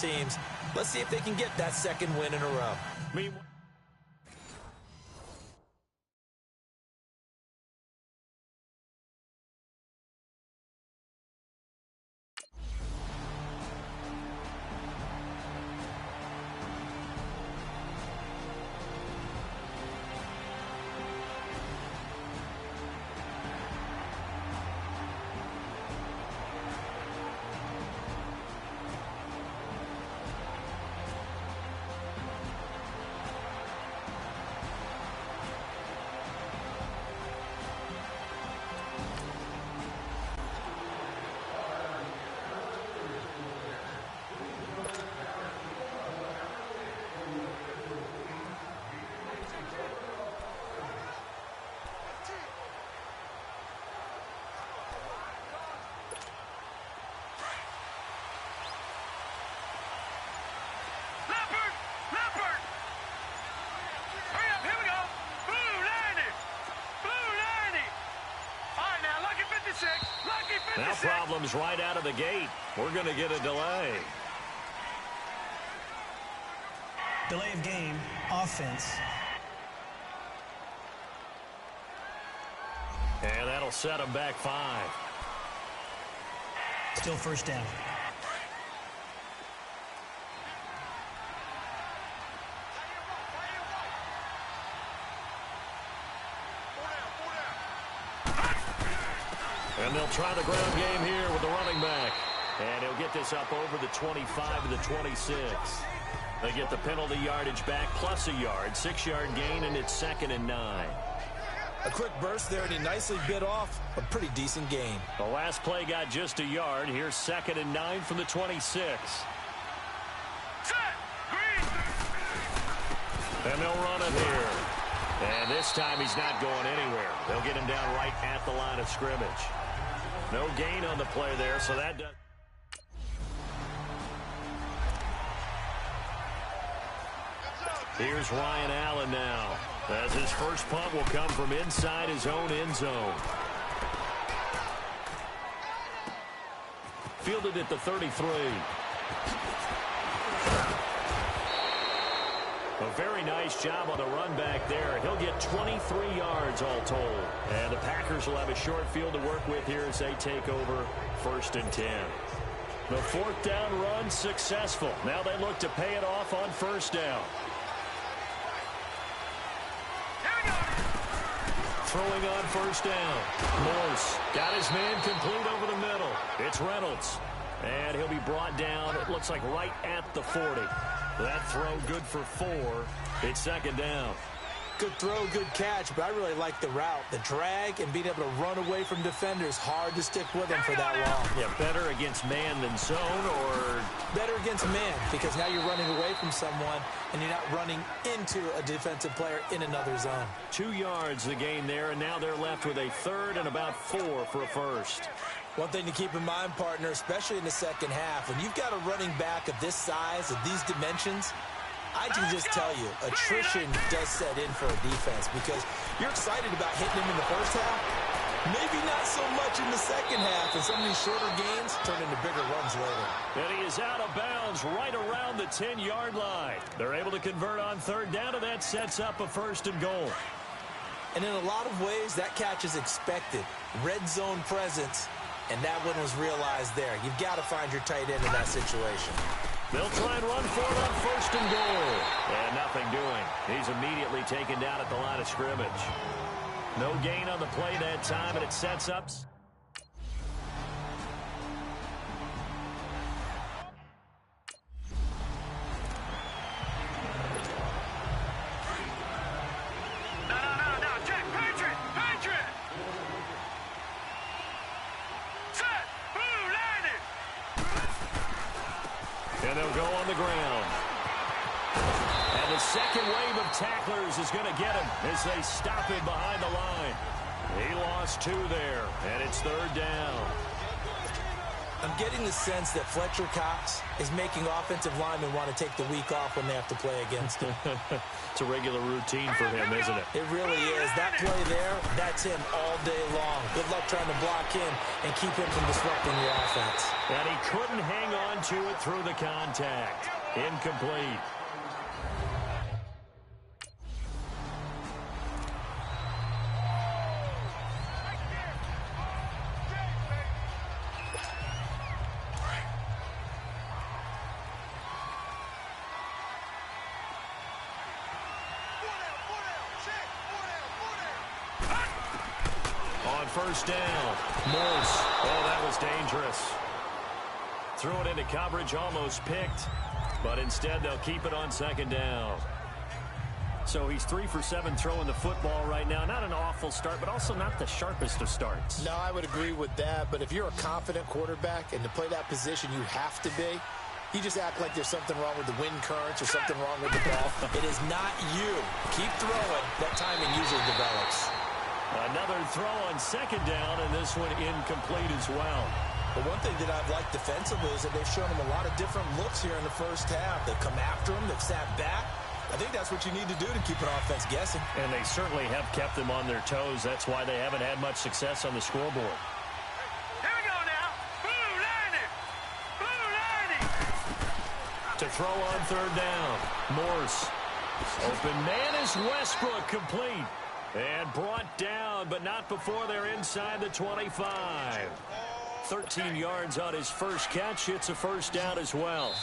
teams. Let's see if they can get that second win in a row. Meanwhile, now problems right out of the gate. We're going to get a delay. Delay of game, offense. And that'll set them back 5. Still first down. And they'll try the ground game here with the running back. And he'll get this up over the 25 to the 26. They get the penalty yardage back plus a yard. 6-yard gain, and it's 2nd and 9. A quick burst there, and he nicely bit off a pretty decent gain. The last play got just a yard. Here's 2nd and 9 from the 26. And they'll run it here. And this time he's not going anywhere. They'll get him down right at the line of scrimmage. No gain on the play there, so that does. Here's Ryan Allen now, as his first punt will come from inside his own end zone. Fielded at the 33. A very nice job on the run back there. He'll get 23 yards all told. And the Packers will have a short field to work with here as they take over 1st and 10. The 4th down run successful. Now they look to pay it off on 1st down. Throwing on 1st down. Morse got his man complete over the middle. It's Reynolds. And he'll be brought down, it looks like right at the 40. That throw good for 4. It's 2nd down. Good throw, good catch, but I really like the route. The drag and being able to run away from defenders. Hard to stick with them for that long. Yeah, better against man than zone, or? Better against man, because now you're running away from someone and you're not running into a defensive player in another zone. 2 yards the gain there, and now they're left with a 3rd and about 4 for a 1st. One thing to keep in mind, partner, especially in the second half, when you've got a running back of this size, of these dimensions, I can just tell you, attrition does set in for a defense because you're excited about hitting him in the first half. Maybe not so much in the second half, and some of these shorter gains turn into bigger runs later. And he is out of bounds right around the 10-yard line. They're able to convert on 3rd down, and that sets up a 1st and goal. And in a lot of ways, that catch is expected. Red zone presence. And that one was realized there. You've got to find your tight end in that situation. They'll try and run for it on 1st and goal. And nothing doing. He's immediately taken down at the line of scrimmage. No gain on the play that time, and it sets up. And they'll go on the ground. And the second wave of tacklers is going to get him as they stop him behind the line. He lost 2 there, and it's 3rd down. I'm getting the sense that Fletcher Cox is making offensive linemen want to take the week off when they have to play against him. It's a regular routine for him, isn't it? It really is. That play there, that's him all day long. Good luck trying to block him and keep him from disrupting your offense. And he couldn't hang on to it through the contact. Incomplete. First down. Morse. Oh, that was dangerous. Threw it into coverage, almost picked. But instead, they'll keep it on second down. So he's 3 for 7 throwing the football right now. Not an awful start, but also not the sharpest of starts. No, I would agree with that. But if you're a confident quarterback and to play that position, you have to be. You just act like there's something wrong with the wind currents or something wrong with the ball. It is not you. Keep throwing. That timing usually develops. Another throw on second down, and this one incomplete as well. But one thing that I've liked defensively is that they've shown him a lot of different looks here in the first half. They've come after him. They've sat back. I think that's what you need to do to keep an offense guessing. And they certainly have kept them on their toes. That's why they haven't had much success on the scoreboard. Here we go now. Blue line. To throw on third down. Morse. Open man is Westbrook, complete. And brought down, but not before they're inside the 25. 13 yards on his first catch. It's a first down as well.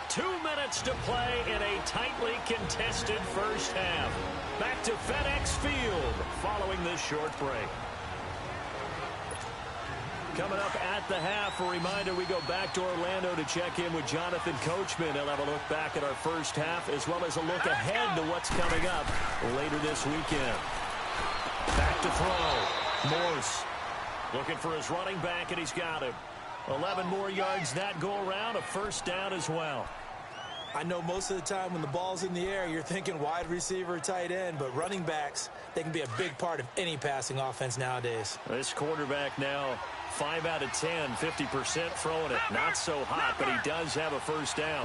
2 minutes to play in a tightly contested first half. Back to FedEx Field following this short break. Coming up at the half, a reminder, we go back to Orlando to check in with Jonathan Coachman. He'll have a look back at our first half as well as a look ahead to what's coming up later this weekend. Back to throw. Morse looking for his running back, and he's got him. 11 more yards that go around, a first down as well. I know most of the time when the ball's in the air, you're thinking wide receiver, tight end, but running backs, they can be a big part of any passing offense nowadays. This quarterback now 5 out of 10, 50% throwing it. Not so hot, but he does have a first down.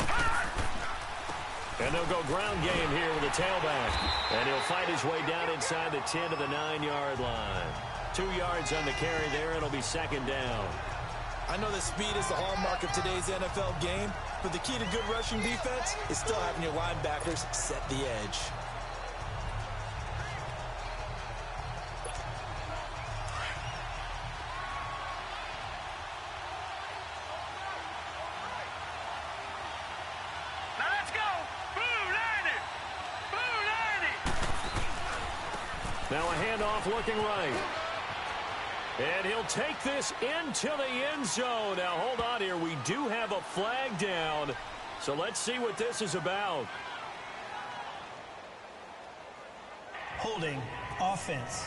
And they'll go ground game here with a tailback. And he'll fight his way down inside the 10 to the 9-yard line. 2 yards on the carry there, and it'll be second down. I know that speed is the hallmark of today's NFL game, but the key to good rushing defense is still having your linebackers set the edge. Now let's go. Blue line. Now a handoff looking right. And he'll take this into the end zone. Now, hold on here. We do have a flag down. So let's see what this is about. Holding offense.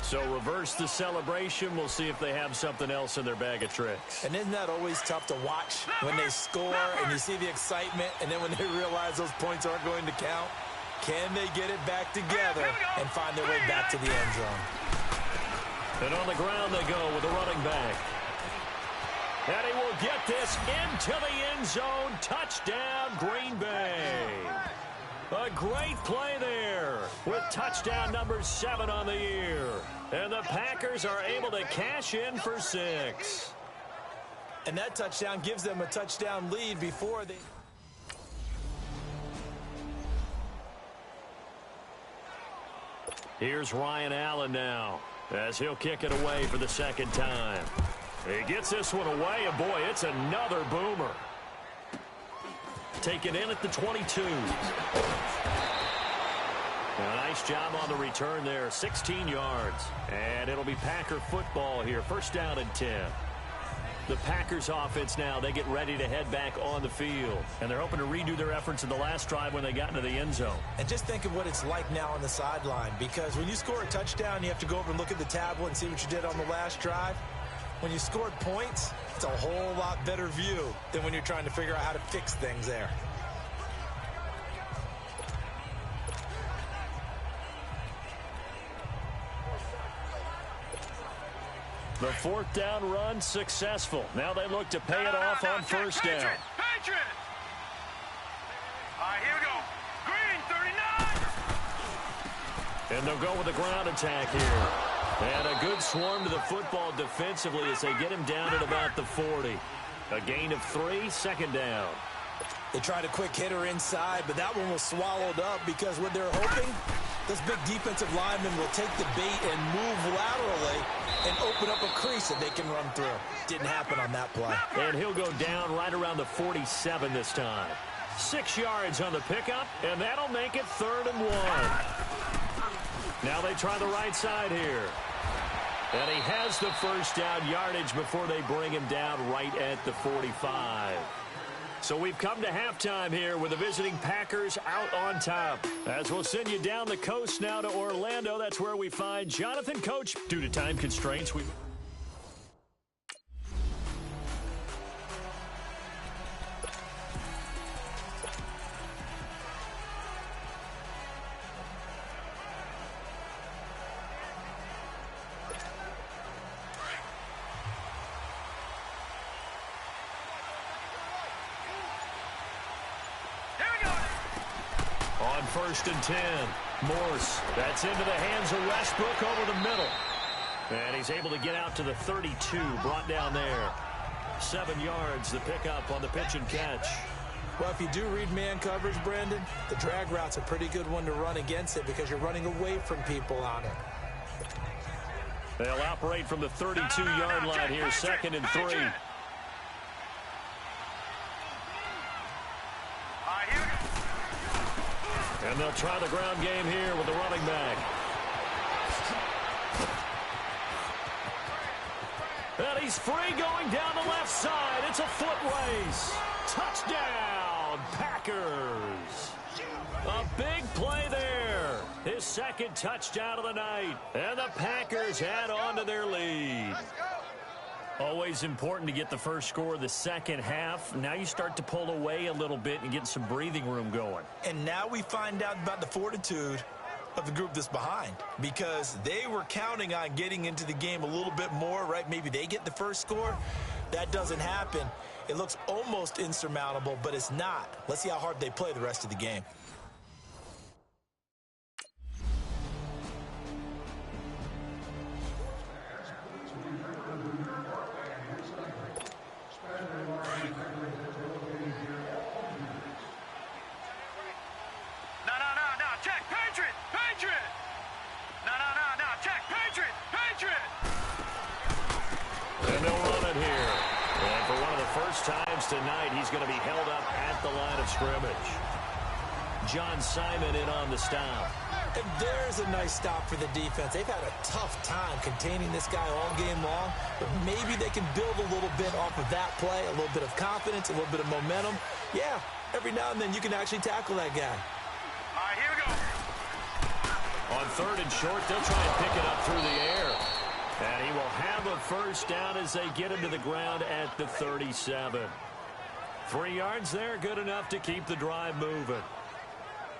So reverse the celebration. We'll see if they have something else in their bag of tricks. And isn't that always tough to watch when they score and you see the excitement, and then when they realize those points aren't going to count? Can they get it back together and find their way back to the end zone? And on the ground they go with the running back. And he will get this into the end zone. Touchdown, Green Bay. A great play there with touchdown number 7 on the year. And the Packers are able to cash in for 6. And that touchdown gives them a touchdown lead before they... Here's Ryan Allen now as he'll kick it away for the second time. He gets this one away, and boy, it's another boomer. Taken in at the 22. A nice job on the return there, 16 yards. And it'll be Packer football here, first down and 10. The Packers offense now, they get ready to head back on the field. And they're hoping to redo their efforts in the last drive when they got into the end zone. And just think of what it's like now on the sideline, because when you score a touchdown, you have to go over and look at the tablet and see what you did on the last drive. When you scored points, it's a whole lot better view than when you're trying to figure out how to fix things there. The fourth down run successful. Now they look to pay it off on first down. Patriot! All right, here we go. Green, 39! And they'll go with a ground attack here. And a good swarm to the football defensively as they get him down at about the 40. A gain of 3, second down. They tried a quick hitter inside, but that one was swallowed up because what they're hoping, this big defensive lineman will take the bait and move laterally and open up a crease that they can run through. Didn't happen on that play. And he'll go down right around the 47 this time. 6 yards on the pickup, and that'll make it 3rd and 1. Now they try the right side here. And he has the first down yardage before they bring him down right at the 45. So we've come to halftime here with the visiting Packers out on top. As we'll send you down the coast now to Orlando. That's where we find Jonathan Coach. Due to time constraints, on 1st and 10. Morse, that's into the hands of Westbrook over the middle. And he's able to get out to the 32, brought down there. 7 yards, the pickup on the pitch and catch. Well, if you do read man coverage, Brandon, the drag route's a pretty good one to run against it because you're running away from people on it. They'll operate from the 32-yard line here, 2nd and 3. And they'll try the ground game here with the running back. And he's free going down the left side. It's a foot race. Touchdown, Packers. A big play there. His 2nd touchdown of the night. And the Packers add on to their lead. Always important to get the first score of the second half. Now you start to pull away a little bit and get some breathing room going. And now we find out about the fortitude of the group that's behind because they were counting on getting into the game a little bit more, right? Maybe they get the first score. That doesn't happen. It looks almost insurmountable, but it's not. Let's see how hard they play the rest of the game. Times tonight, he's going to be held up at the line of scrimmage. John Simon in on the stop. And there's a nice stop for the defense. They've had a tough time containing this guy all game long, but maybe they can build a little bit off of that play, a little bit of confidence, a little bit of momentum. Yeah, every now and then you can actually tackle that guy. All right, here we go. On 3rd and short, they'll try and pick it up through the air. And he will have a first down as they get him to the ground at the 37. 3 yards there, good enough to keep the drive moving.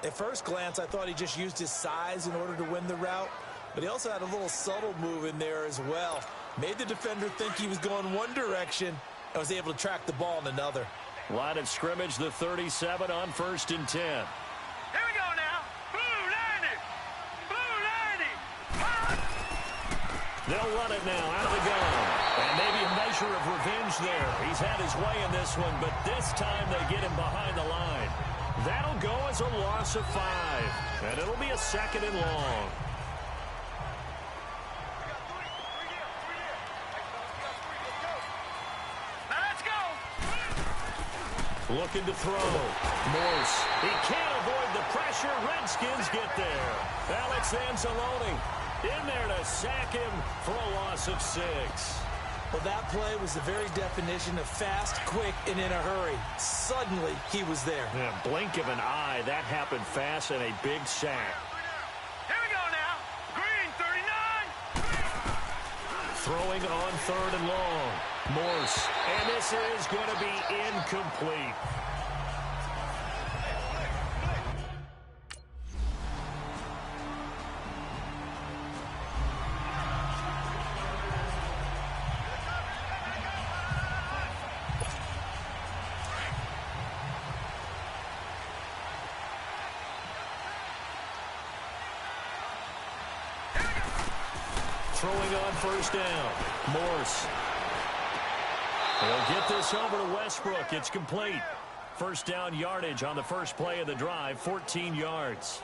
At first glance, I thought he just used his size in order to win the route, but he also had a little subtle move in there as well. Made the defender think he was going one direction and was able to track the ball in another. Line of scrimmage, the 37 on 1st and 10. Here we go now. Blue 90. Blue 90. They'll run it now out of the gun. And maybe a measure of revenge there. He's had his way in this one, but this time they get him behind the line. That'll go as a loss of 5. And it'll be a 2nd and long. Now let's go. Looking to throw. Morse. He can't avoid the pressure. Redskins get there. Alex Anzalone in there to sack him for a loss of 6. Well, that play was the very definition of fast, quick, and in a hurry. Suddenly, he was there. Yeah, blink of an eye. That happened fast and a big sack. Here we go now. Green 39. Throwing on 3rd and long. Morse. And this is going to be incomplete. throwing on first down. Morse. He'll get this over to Westbrook. It's complete. First down yardage on the first play of the drive, 14 yards.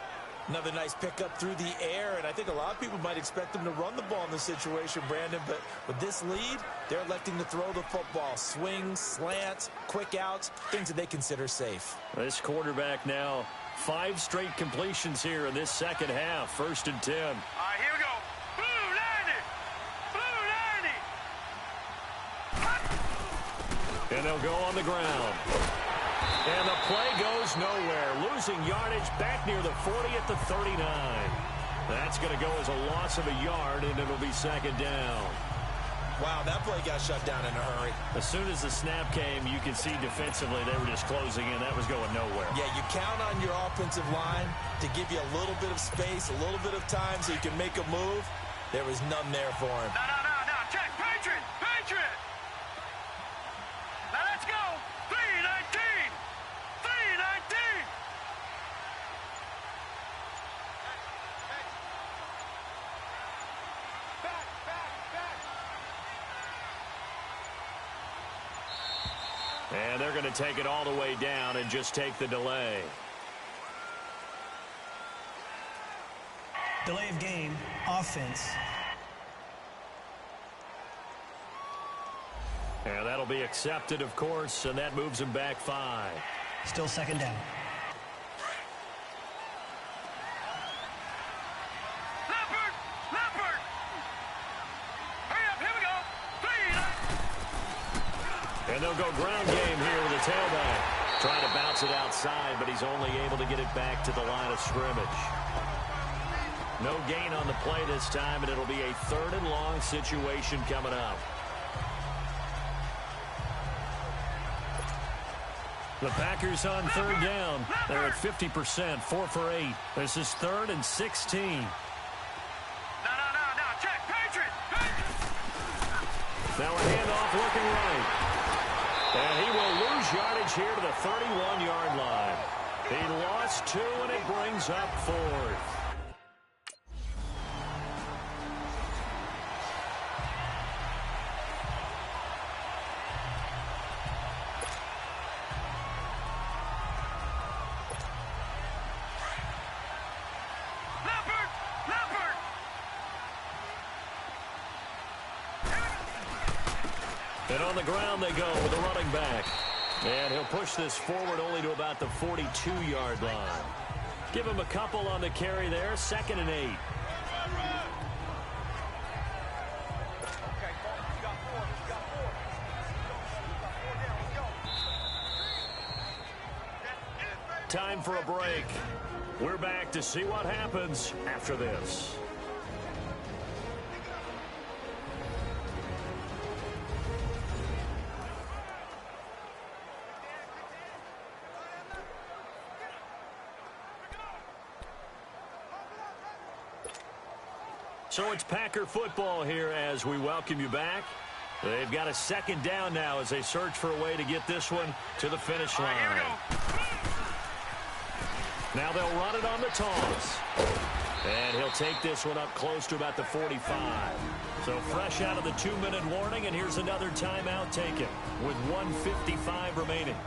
Another nice pickup through the air, and I think a lot of people might expect them to run the ball in this situation, Brandon, but with this lead, they're electing to throw the football. Swings, slants, quick outs, things that they consider safe. This quarterback now, 5 straight completions here in this second half. First and 10. All right, here we go. Blue 90. Blue 90. And they'll go on the ground. And the play goes nowhere. Losing yardage back near the 40 at the 39. That's going to go as a loss of a yard, and it'll be second down. Wow, that play got shut down in a hurry. As soon as the snap came, you can see defensively they were just closing in. That was going nowhere. Yeah, you count on your offensive line to give you a little bit of space, a little bit of time so you can make a move. There was none there for him. No. Check. Patriot. Now let's go. 3-19. 3-19. Back. And they're going to take it all the way down and just take the delay. Delay of game, offense. And that'll be accepted, of course, and that moves him back 5. Still second down. Leopard. Hurry up, here we go. 3-9. And they'll go ground game here with the tailback. Trying to bounce it outside, but he's only able to get it back to the line of scrimmage. No gain on the play this time, and it'll be a 3rd and long situation coming up. The Packers on 3rd down. They're at 50%, 4 for 8. This is 3rd and 16. No. Check. Patriot. Now a handoff looking right. And he will lose yardage here to the 31-yard line. He lost 2, and it brings up 4th. And on the ground they go with the running back. And he'll push this forward only to about the 42-yard line. Give him a couple on the carry there. 2nd and 8. Time for a break. We're back to see what happens after this. So it's Packer football here as we welcome you back. They've got a 2nd down now as they search for a way to get this one to the finish line. Now they'll run it on the toss. And he'll take this one up close to about the 45. So fresh out of the 2-minute warning, and here's another timeout taken with 1:55 remaining.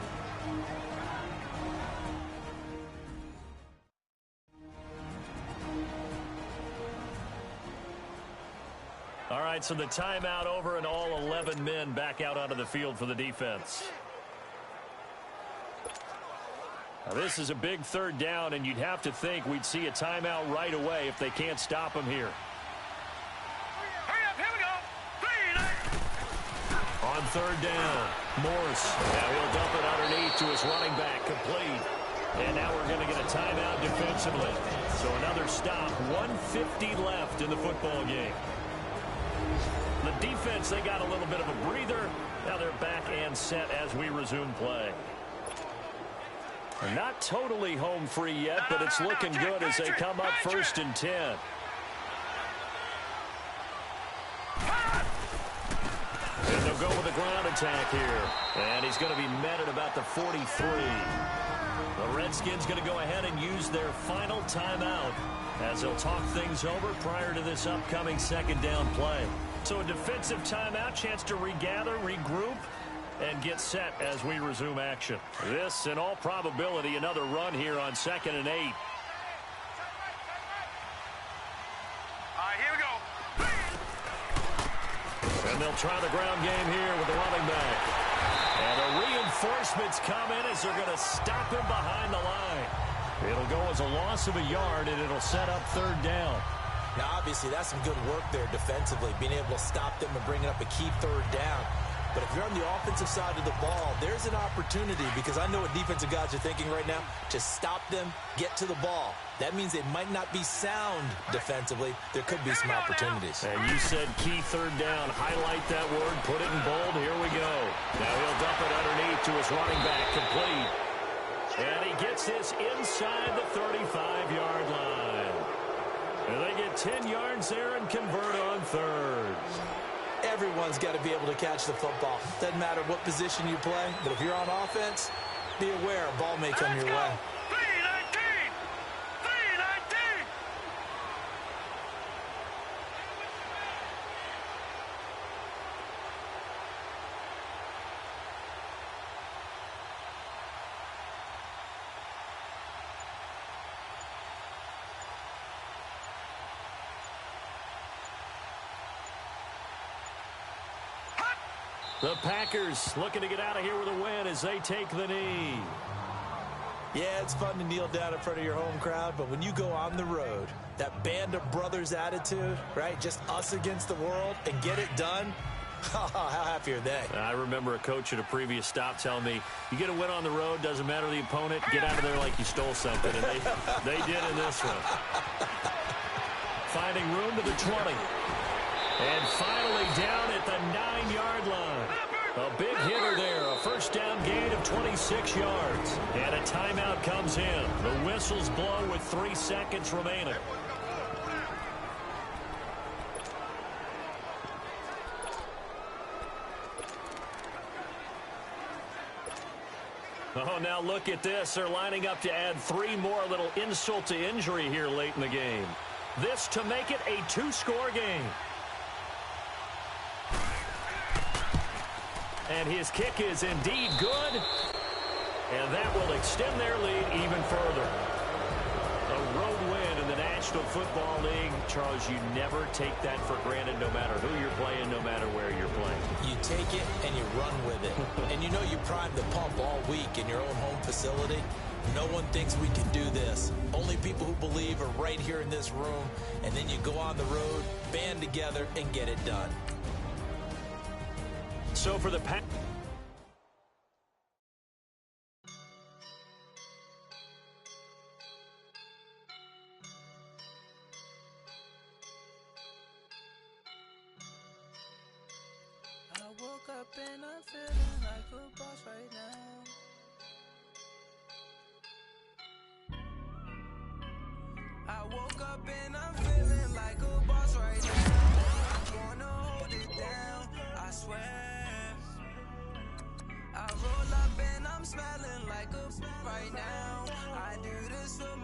All right, so the timeout over and all 11 men back out onto the field for the defense. Now, this is a big 3rd down, and you'd have to think we'd see a timeout right away if they can't stop him here. Hurry up, here we go. 3-9. On 3rd down, Morse. Now he'll dump it underneath to his running back, complete. And now we're going to get a timeout defensively. So another stop, 1:50 left in the football game. The defense, they got a little bit of a breather. Now they're back and set as we resume play. Not totally home free yet, but it's looking good as they come up 1st and 10. And they'll go with a ground attack here. And he's going to be met at about the 43. The Redskins going to go ahead and use their final timeout as they'll talk things over prior to this upcoming second down play. So a defensive timeout, chance to regather, regroup, and get set as we resume action. This, in all probability, another run here on 2nd and 8. All right, here we go. And they'll try the ground game here with the running back. And the reinforcements come in as they're going to stop him behind the line. It'll go as a loss of a yard, and it'll set up 3rd down. Now, obviously, that's some good work there defensively, being able to stop them and bring up a key 3rd down. But if you're on the offensive side of the ball, there's an opportunity, because I know what defensive guys are thinking right now, to stop them, get to the ball. That means they might not be sound defensively. There could be some opportunities. And you said key 3rd down. Highlight that word. Put it in bold. Here we go. Now he'll dump it underneath to his running back. Complete. And he gets this inside the 35-yard line. And they get 10 yards there and convert on 3rd. Everyone's got to be able to catch the football. Doesn't matter what position you play, but if you're on offense, be aware a ball may come your way. 319! 319! The Packers looking to get out of here with a win as they take the knee. Yeah, it's fun to kneel down in front of your home crowd, but when you go on the road, that band of brothers attitude, right, just us against the world, and get it done, how happy are they? I remember a coach at a previous stop telling me, you get a win on the road, doesn't matter the opponent, get out of there like you stole something, and they did in this one. Finding room to the 20. And finally down at the 9-yard line. A big hitter there. A 1st down gain of 26 yards. And a timeout comes in. The whistles blow with 3 seconds remaining. Oh, now look at this. They're lining up to add 3 more, a little insult to injury here late in the game. This to make it a 2-score game. And his kick is indeed good. And that will extend their lead even further. A road win in the National Football League. Charles, you never take that for granted no matter who you're playing, no matter where you're playing. You take it and you run with it. And you know you primed the pump all week in your own home facility. No one thinks we can do this. Only people who believe are right here in this room. And then you go on the road, band together, and get it done. So for the Pack. I woke up and I'm feeling like a boss right now. I woke up and I'm feeling like a boss right now. I'm gonna hold it down, I swear. I roll up and I'm smelling like a right now. I do this for